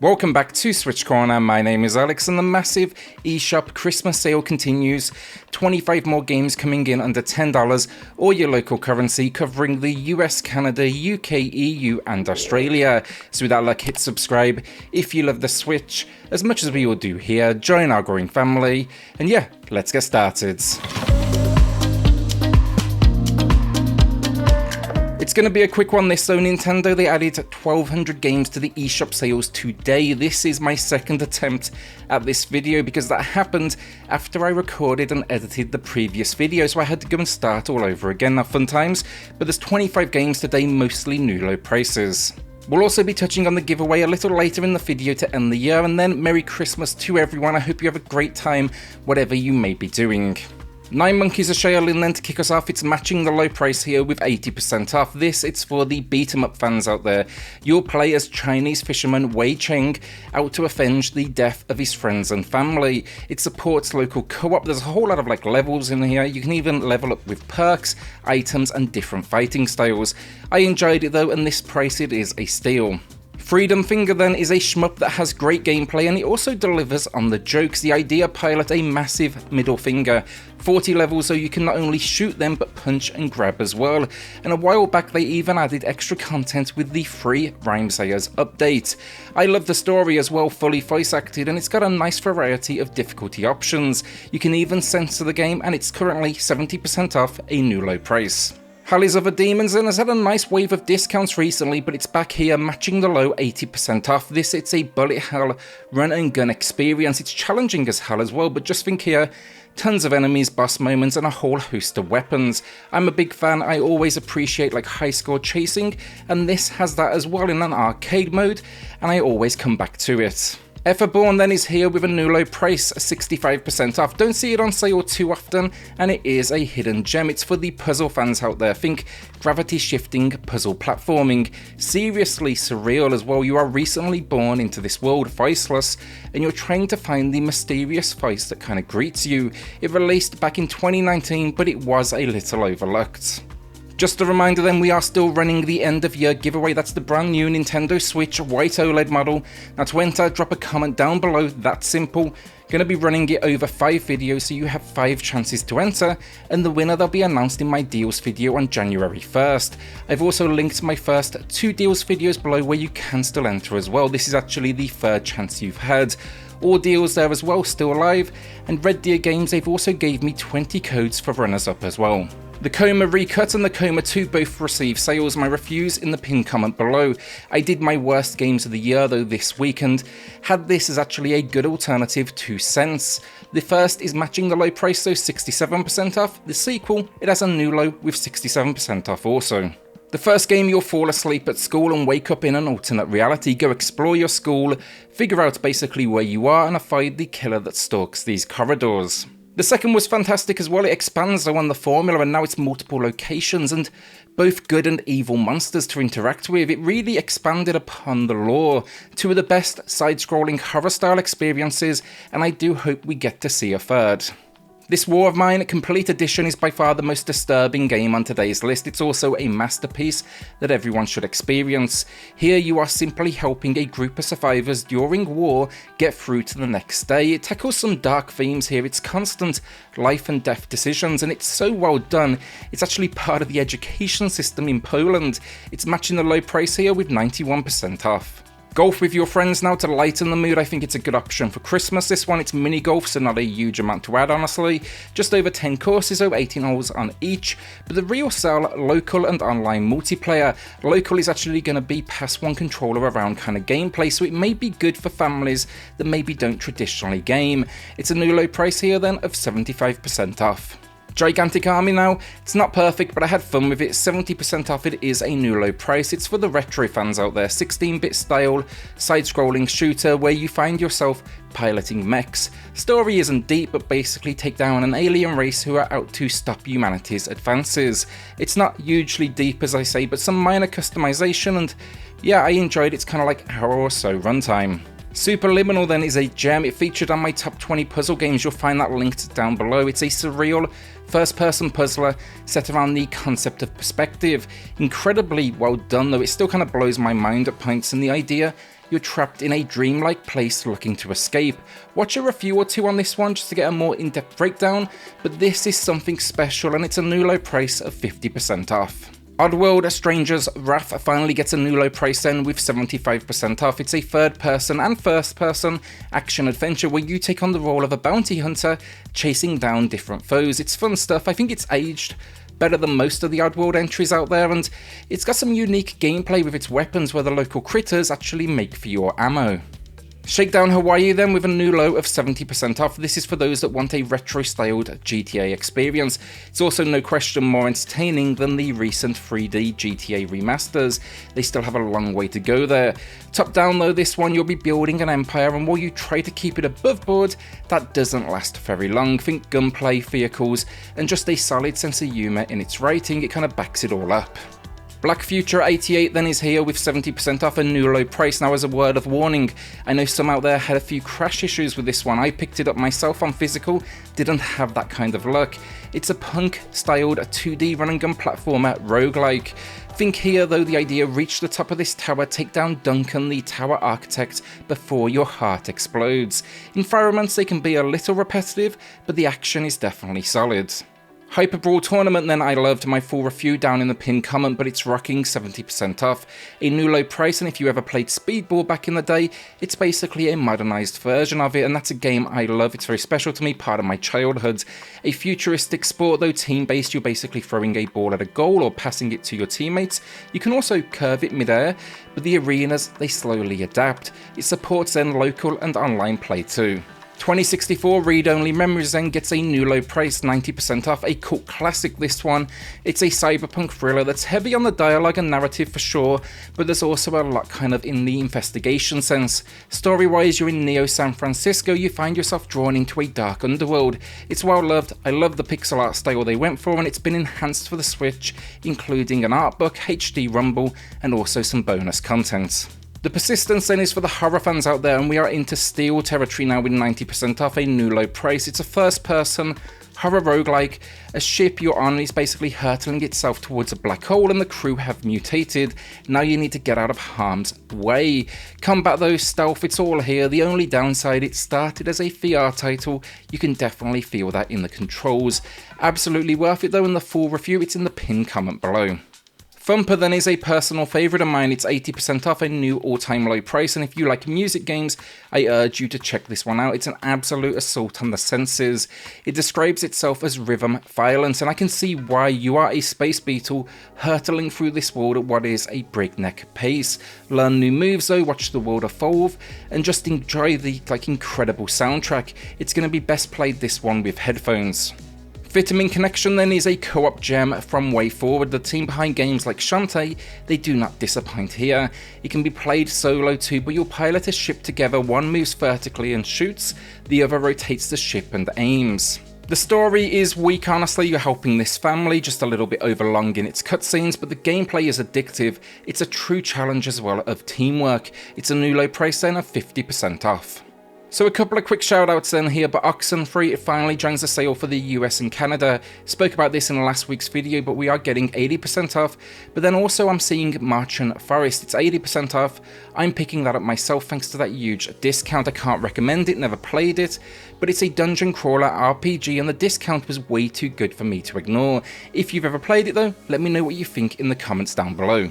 Welcome back to SwitchCorner. My name is Alex and the massive eShop Christmas sale continues. 25 more games coming in under $10 or your local currency, covering the US, Canada, UK, EU and Australia. So with that luck, hit subscribe if you love the Switch as much as we all do here. Join our growing family and yeah, let's get started. It's going to be a quick one this though. Nintendo, they added 1,200 games to the eShop sales today. This is my second attempt at this video because that happened after I recorded and edited the previous video, so I had to go and start all over again. Now, fun times, but there's 25 games today, mostly new low prices. We'll also be touching on the giveaway a little later in the video to end the year, and then Merry Christmas to everyone. I hope you have a great time, whatever you may be doing. 9 Monkeys of Shaolin then to kick us off. It's matching the low price here with 80% off. It's for the beat 'em up fans out there. You'll play as Chinese fisherman Wei Cheng out to avenge the death of his friends and family. It supports local co-op. There's a whole lot of levels in here. You can even level up with perks, items and different fighting styles. I enjoyed it though, and this price it is a steal. Freedom Finger then is a shmup that has great gameplay and it also delivers on the jokes. The idea pilot a massive middle finger. 40 levels so you can not only shoot them but punch and grab as well. And a while back they even added extra content with the free Rhymesayers update. I love the story as well, fully voice acted, and it's got a nice variety of difficulty options. You can even censor the game and it's currently 70% off a new low price. Hallies of the Demons then has had a nice wave of discounts recently, but it's back here matching the low 80% off. It's a bullet hell run and gun experience. It's challenging as hell as well, but just think here, tons of enemies, boss moments and a whole host of weapons. I'm a big fan. I always appreciate high score chasing, and this has that as well in an arcade mode, and I always come back to it. Etherborn then is here with a new low price, 65% off. Don't see it on sale too often, and it is a hidden gem. It's for the puzzle fans out there. Think gravity shifting puzzle platforming. Seriously surreal as well. You are recently born into this world, voiceless, and you're trying to find the mysterious voice that kind of greets you. It released back in 2019, but it was a little overlooked. Just a reminder then, we are still running the end of year giveaway. That's the brand new Nintendo Switch white OLED model. Now to enter, drop a comment down below, that's simple. Going to be running it over 5 videos, so you have 5 chances to enter, and the winner they'll be announced in my deals video on January 1st. I've also linked my first 2 deals videos below where you can still enter as well. This is actually the 3rd chance you've had. All deals there as well, still alive, and Red Deer Games, they've also gave me 20 codes for runners up as well. The Coma Recut and the Coma 2 both receive sales. My reviews in the pinned comment below. I did my worst games of the year though this weekend. Had this as actually a good alternative to Sense. The first is matching the low price, so 67% off. The sequel, it has a new low with 67% off also. The first game, you'll fall asleep at school and wake up in an alternate reality. Go explore your school, figure out basically where you are and avoid the killer that stalks these corridors. The second was fantastic as well. It expands on the formula and now it's multiple locations and both good and evil monsters to interact with. It really expanded upon the lore. 2 of the best side-scrolling horror-style experiences, and I do hope we get to see a third. This War of Mine Complete Edition is by far the most disturbing game on today's list. It's also a masterpiece that everyone should experience. Here you are simply helping a group of survivors during war get through to the next day. It tackles some dark themes here. It's constant life and death decisions, and it's so well done. It's actually part of the education system in Poland. It's matching the low price here with 91% off. Golf with your friends now to lighten the mood. I think it's a good option for Christmas. This one, it's mini golf, so not a huge amount to add honestly. Just over 10 courses, so 18 holes on each. But the real sell, local and online multiplayer. Local is actually going to be pass one controller around kind of gameplay, so it may be good for families that maybe don't traditionally game. It's a new low price here then of 75% off. Gigantic Army now, it's not perfect but I had fun with it. 70% off, it is a new low price. It's for the retro fans out there. 16-bit style, side-scrolling shooter where you find yourself piloting mechs. Story isn't deep but basically take down an alien race who are out to stop humanity's advances. It's not hugely deep as I say, but some minor customization, and yeah, I enjoyed it. It's kind of like an hour or so runtime. Superliminal then is a gem. It featured on my top 20 puzzle games. You'll find that linked down below. It's a surreal first-person puzzler set around the concept of perspective. Incredibly well done though. It still kind of blows my mind at points, and the idea you're trapped in a dreamlike place looking to escape. Watch a review or two on this one just to get a more in-depth breakdown, but this is something special and it's a new low price of 50% off. Oddworld: A Stranger's Wrath finally gets a new low price then with 75% off. It's a third-person and first-person action-adventure where you take on the role of a bounty hunter chasing down different foes. It's fun stuff. I think it's aged better than most of the Oddworld entries out there, and it's got some unique gameplay with its weapons where the local critters actually make for your ammo. Shakedown Hawaii then with a new low of 70% off. This is for those that want a retro-styled GTA experience. It's also no question more entertaining than the recent 3D GTA remasters. They still have a long way to go there. Top down though, this one you'll be building an empire, and while you try to keep it above board, that doesn't last very long. Think gunplay, vehicles, and just a solid sense of humour in its writing. It kind of backs it all up. Black Future 88 then is here with 70% off, a new low price. Now, as a word of warning, I know some out there had a few crash issues with this one. I picked it up myself on physical, didn't have that kind of luck. It's a punk-styled 2D run-and-gun platformer roguelike. Think here though, the idea: reach the top of this tower, take down Duncan, the tower architect, before your heart explodes. Environments, they can be a little repetitive, but the action is definitely solid. HyperBrawl Tournament then, I loved. My full review down in the pinned comment, but it's rocking 70% off. A new low price, and if you ever played Speedball back in the day, it's basically a modernised version of it, and that's a game I love. It's very special to me, part of my childhood. A futuristic sport though, team-based. You're basically throwing a ball at a goal or passing it to your teammates. You can also curve it mid-air, but the arenas, they slowly adapt. It supports then local and online play too. 2064 read-only memories then gets a new low price, 90% off, a cult classic this one. It's a cyberpunk thriller that's heavy on the dialogue and narrative for sure, but there's also a lot kind of in the investigation sense. Story-wise, you're in Neo San Francisco, you find yourself drawn into a dark underworld. It's well loved. I love the pixel art style they went for, and it's been enhanced for the Switch, including an art book, HD rumble, and also some bonus content. The Persistence then is for the horror fans out there, and we are into Steel territory now with 90% off, a new low price. It's a first-person horror roguelike. A ship you're on is basically hurtling itself towards a black hole, and the crew have mutated. Now you need to get out of harm's way. Combat though, stealth, it's all here. The only downside, it started as a VR title. You can definitely feel that in the controls. Absolutely worth it though. In the full review, it's in the pinned comment below. Thumper then is a personal favourite of mine. It's 80% off, a new all-time low price, and if you like music games, I urge you to check this one out. It's an absolute assault on the senses. It describes itself as rhythm violence, and I can see why. You are a space beetle hurtling through this world at what is a breakneck pace. Learn new moves though, watch the world evolve, and just enjoy the incredible soundtrack. It's going to be best played this one with headphones. Vitamin Connection then is a co-op gem from Way Forward. The team behind games like Shantae, they do not disappoint here. It can be played solo too, but you'll pilot a ship together. One moves vertically and shoots, the other rotates the ship and aims. The story is weak, honestly. You're helping this family, just a little bit overlong in its cutscenes, but the gameplay is addictive. It's a true challenge as well of teamwork. It's a new low price then of 50% off. So a couple of quick shoutouts then here, but Oxenfree, it finally joins the sale for the US and Canada. Spoke about this in last week's video, but we are getting 80% off. But then also I'm seeing Marchen Forest, it's 80% off. I'm picking that up myself thanks to that huge discount. I can't recommend it, never played it, but it's a dungeon crawler RPG and the discount was way too good for me to ignore. If you've ever played it though, let me know what you think in the comments down below.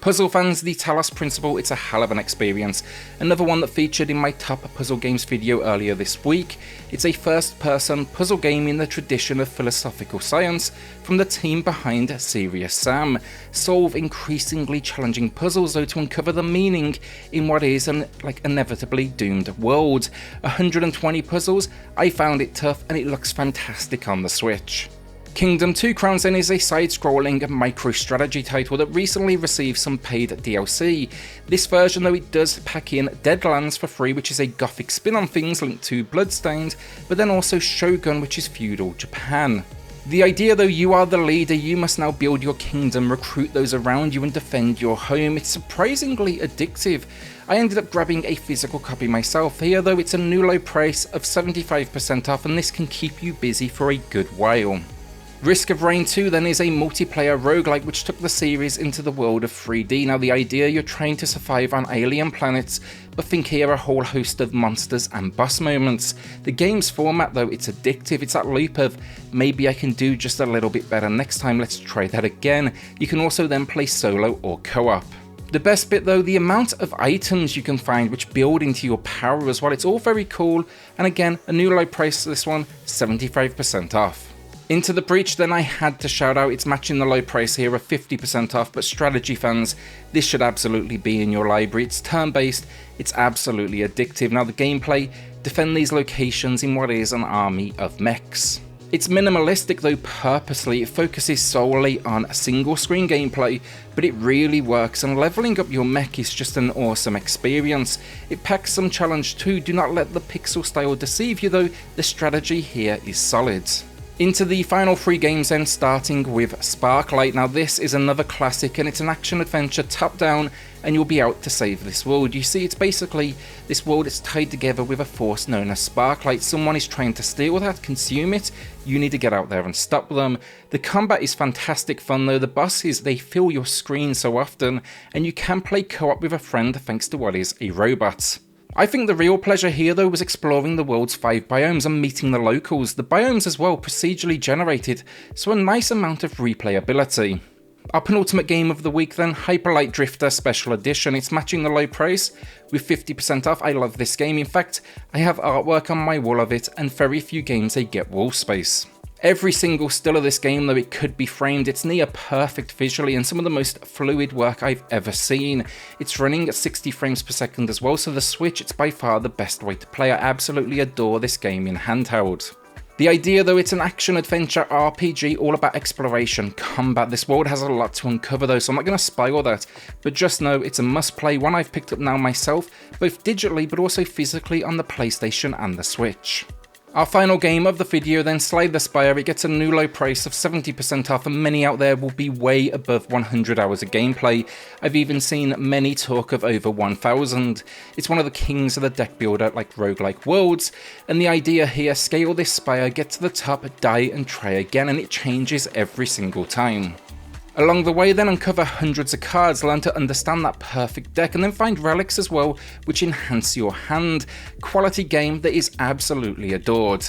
Puzzle fans, the Talos Principle, it's a hell of an experience. Another one that featured in my top puzzle games video earlier this week. It's a first-person puzzle game in the tradition of philosophical science from the team behind Serious Sam. Solve increasingly challenging puzzles though to uncover the meaning in what is an inevitably doomed world. 120 puzzles, I found it tough and it looks fantastic on the Switch. Kingdom 2 Crowns then is a side-scrolling micro-strategy title that recently received some paid DLC. This version though, it does pack in Deadlands for free, which is a gothic spin on things linked to Bloodstained, but then also Shogun, which is feudal Japan. The idea though, you are the leader, you must now build your kingdom, recruit those around you and defend your home. It's surprisingly addictive. I ended up grabbing a physical copy myself. Here though, it's a new low price of 75% off and this can keep you busy for a good while. Risk of Rain 2 then is a multiplayer roguelike which took the series into the world of 3D. Now the idea, you're trying to survive on alien planets, but think here a whole host of monsters and boss moments. The game's format though, it's addictive, it's that loop of maybe I can do just a little bit better next time, let's try that again. You can also then play solo or co-op. The best bit though, the amount of items you can find which build into your power as well, it's all very cool, and again, a new low price for this one, 75% off. Into the Breach then I had to shout out, it's matching the low price here of 50% off, but strategy fans, this should absolutely be in your library. It's turn-based, it's absolutely addictive. Now the gameplay, defend these locations in what is an army of mechs. It's minimalistic though purposely, it focuses solely on single screen gameplay, but it really works, and leveling up your mech is just an awesome experience. It packs some challenge too, do not let the pixel style deceive you though, the strategy here is solid. Into the final 3 games then, starting with Sparklite. Now this is another classic and it's an action adventure top down, and you'll be out to save this world. You see, it's basically this world is tied together with a force known as Sparklite. Someone is trying to steal that, consume it, you need to get out there and stop them. The combat is fantastic fun though, the bosses, they fill your screen so often, and you can play co-op with a friend thanks to what is a robot. I think the real pleasure here though was exploring the world's 5 biomes and meeting the locals. The biomes as well procedurally generated, so a nice amount of replayability. Our penultimate game of the week then, Hyperlight Drifter Special Edition. It's matching the low price with 50% off. I love this game, in fact I have artwork on my wall of it, and very few games they get wall space. Every single still of this game though, it could be framed, it's near perfect visually and some of the most fluid work I've ever seen. It's running at 60 frames per second as well, so the Switch, it's by far the best way to play. I absolutely adore this game in handheld. The idea though, it's an action adventure RPG all about exploration, combat. This world has a lot to uncover though, so I'm not going to spoil that, but just know it's a must play, one I've picked up now myself, both digitally but also physically on the PlayStation and the Switch. Our final game of the video then, Slay the Spire. It gets a new low price of 70% off, and many out there will be way above 100 hours of gameplay. I've even seen many talk of over 1000. It's one of the kings of the deck builder like roguelike worlds, and the idea here, scale this spire, get to the top, die and try again, and it changes every single time. Along the way then, uncover hundreds of cards, learn to understand that perfect deck, and then find relics as well which enhance your hand. Quality game that is absolutely adored.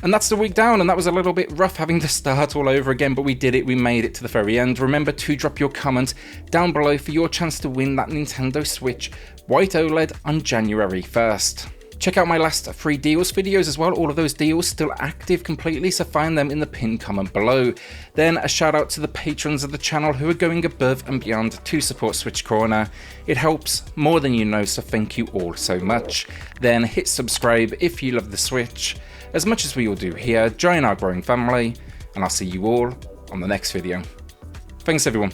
And that's the week down, and that was a little bit rough having to start all over again, but we did it, we made it to the very end. Remember to drop your comment down below for your chance to win that Nintendo Switch White OLED on January 1st. Check out my last 3 deals videos as well, all of those deals still active completely, so find them in the pinned comment below. Then a shout out to the patrons of the channel who are going above and beyond to support SwitchCorner. It helps more than you know, so thank you all so much. Then hit subscribe if you love the Switch, as much as we all do here, join our growing family, and I'll see you all on the next video. Thanks everyone.